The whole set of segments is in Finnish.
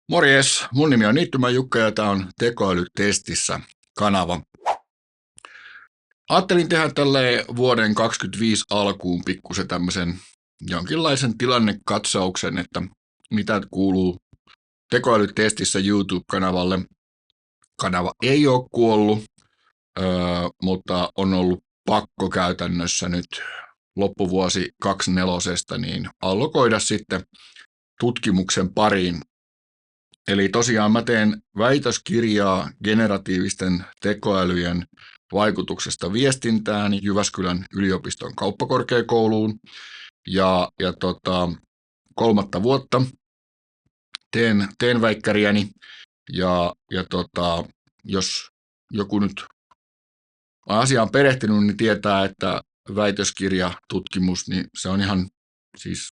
Morjes, mun nimi on Niittymä Jukka ja tämä on Tekoälytestissä kanava. Ajattelin tehdä tälle vuoden 2025 alkuun pikkusen tämmöisen jonkinlaisen tilannekatsauksen, että mitä kuuluu Tekoälytestissä YouTube-kanavalle. Kanava ei ole kuollut, mutta on ollut pakko käytännössä nyt loppuvuosi 24 niin allokoida sitten tutkimuksen pariin. Eli tosiaan mä teen väitöskirjaa generatiivisten tekoälyjen vaikutuksesta viestintään Jyväskylän yliopiston kauppakorkeakouluun. Ja 3. vuotta teen väikkäriäni ja jos joku nyt on asiaan perehtynyt, niin tietää, että väitöskirjatutkimus, niin se on ihan siis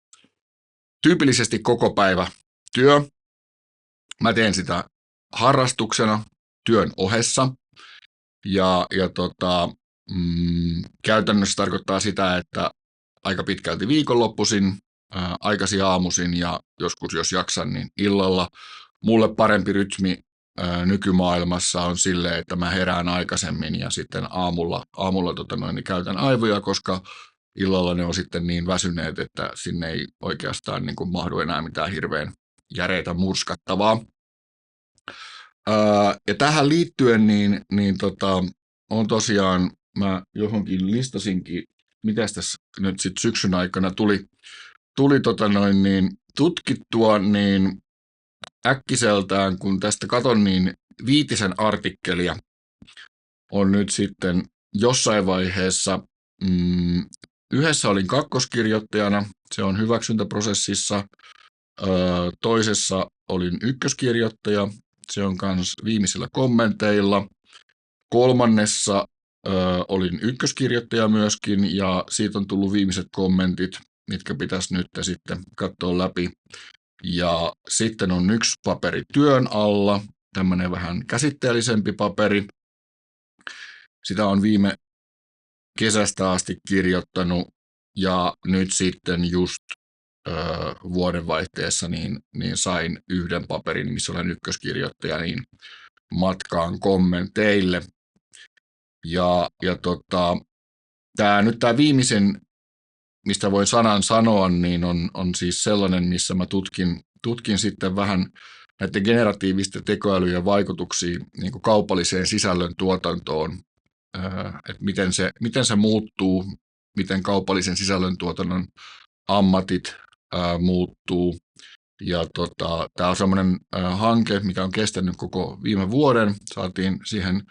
tyypillisesti koko päivä työ. Mä teen sitä harrastuksena työn ohessa ja käytännössä tarkoittaa sitä, että aika pitkälti viikonloppuisin, aikaisin aamuisin ja joskus jos jaksan, niin illalla. Mulle parempi rytmi nykymaailmassa on silleen, että mä herään aikaisemmin ja sitten aamulla niin käytän aivoja, koska illalla ne on sitten niin väsyneet, että sinne ei oikeastaan niin kuin mahdu enää mitään hirveän järeitä murskattavaa. Ja tähän liittyen on tosiaan, mä johonkin listasinkin, mitäs tässä nyt sitten syksyn aikana tuli tutkittua, niin äkkiseltään, kun tästä katon, niin 5 artikkelia on nyt sitten jossain vaiheessa, yhdessä olin kakkoskirjoittajana, se on hyväksyntäprosessissa, toisessa olin ykköskirjoittaja, se on myös viimeisillä kommenteilla. 3. olin ykköskirjoittaja myöskin ja siitä on tullut viimeiset kommentit, mitkä pitäisi nyt sitten katsoa läpi. Ja sitten on 1 paperi työn alla, tämmöinen vähän käsitteellisempi paperi. Sitä on viime kesästä asti kirjoittanut ja nyt sitten just vuodenvaihteessa niin sain 1 paperin, missä olen ykköskirjoittaja, niin matkaan kommenteille. Ja tämä viimeisen, mistä voin sanan sanoa, niin on siis sellainen, missä mä tutkin sitten vähän näiden generatiivisten tekoälyjen vaikutuksia niin kuin kaupalliseen sisällön tuotantoon, että miten se muuttuu, miten kaupallisen sisällön tuotannon ammatit muuttuu. Ja tämä on semmoinen hanke, mikä on kestänyt koko viime vuoden. Saatiin siihen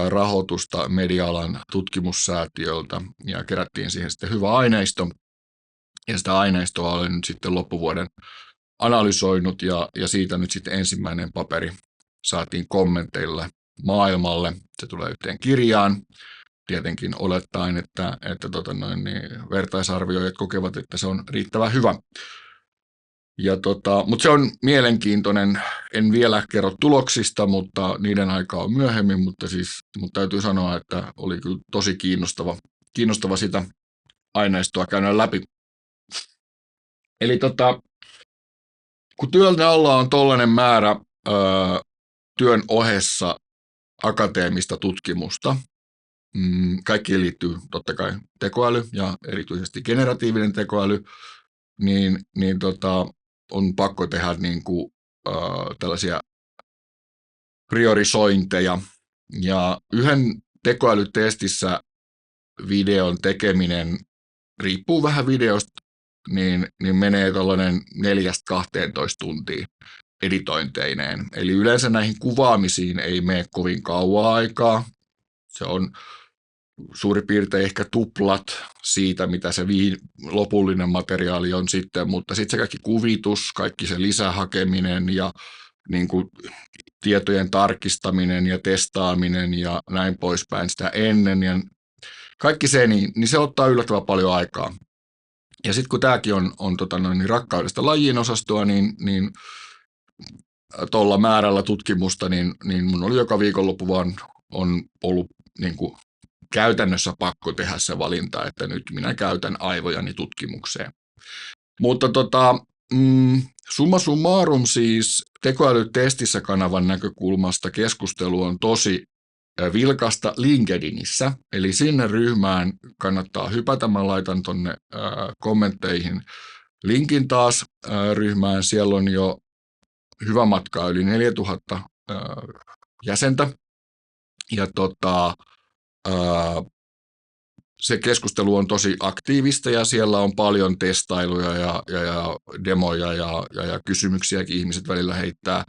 rahoitusta media-alan tutkimussäätiöltä ja kerättiin siihen sitten hyvä aineisto. Ja sitä aineistoa olen nyt sitten loppuvuoden analysoinut ja siitä nyt sitten ensimmäinen paperi saatiin kommenteilla maailmalle. Se tulee yhteen kirjaan. Tietenkin olettaen, että vertaisarvioijat kokevat, että se on riittävän hyvä. Mutta se on mielenkiintoinen. En vielä kerro tuloksista, mutta niiden aika on myöhemmin, mutta täytyy sanoa, että oli kyllä tosi kiinnostava sitä aineistoa käydä läpi. Eli kun työn alla on tollainen määrä työn ohessa akateemista tutkimusta, kaikkiin liittyy totta kai tekoäly ja erityisesti generatiivinen tekoäly, niin on pakko tehdä tällaisia priorisointeja. Ja yhden tekoälytestissä videon tekeminen riippuu vähän videosta, niin menee tuollainen 4-12 tuntia editointeineen. Eli yleensä näihin kuvaamisiin ei mene kovin kauan aikaa. Se on suurin piirtein ehkä tuplat siitä, mitä se lopullinen materiaali on sitten, mutta sitten se kaikki kuvitus, kaikki se lisähakeminen ja niin kuin tietojen tarkistaminen ja testaaminen ja näin poispäin sitä ennen ja kaikki se, niin se ottaa yllättävän paljon aikaa. Ja sitten kun tämäkin on rakkaudesta lajiin osastoa, niin tuolla määrällä tutkimusta, niin mun oli joka viikonloppu vaan on ollut niin kuin käytännössä pakko tehdä se valinta, että nyt minä käytän aivojani tutkimukseen. Mutta Summa summarum siis tekoälytestissä kanavan näkökulmasta keskustelu on tosi vilkasta LinkedInissä, eli sinne ryhmään kannattaa hypätä. Mä laitan tuonne kommentteihin linkin taas ryhmään. Siellä on jo hyvä matka yli 4000 jäsentä. Ja se keskustelu on tosi aktiivista ja siellä on paljon testailuja ja demoja ja kysymyksiäkin ihmiset välillä heittää.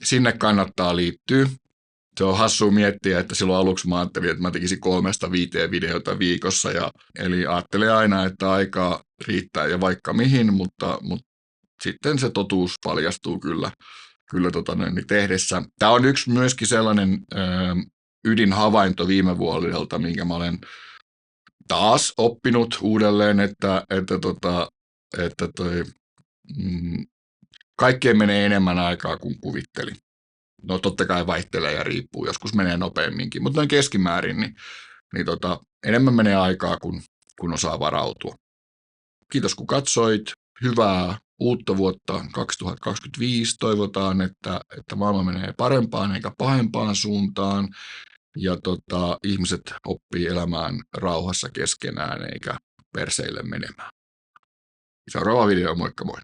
Sinne kannattaa liittyä. Se on hassua miettiä, että silloin aluksi mä ajattelin, että mä tekisin 3-5 videota viikossa. Eli ajattelin aina, että aikaa riittää ja vaikka mihin, mutta sitten se totuus paljastuu kyllä tehdessä. Tämä on yksi myöskin sellainen ydinhavainto viime vuodelta, minkä mä olen taas oppinut uudelleen, että kaikkeen menee enemmän aikaa kuin kuvittelin. No totta kai vaihtelee ja riippuu, joskus menee nopeamminkin, mutta noin keskimäärin niin enemmän menee aikaa kun osaa varautua. Kiitos kun katsoit. Hyvää uutta vuotta 2025. Toivotaan, että maailma menee parempaan eikä pahempaan suuntaan. Ja ihmiset oppii elämään rauhassa keskenään eikä perseille menemään. Seuraava video, moikka moi!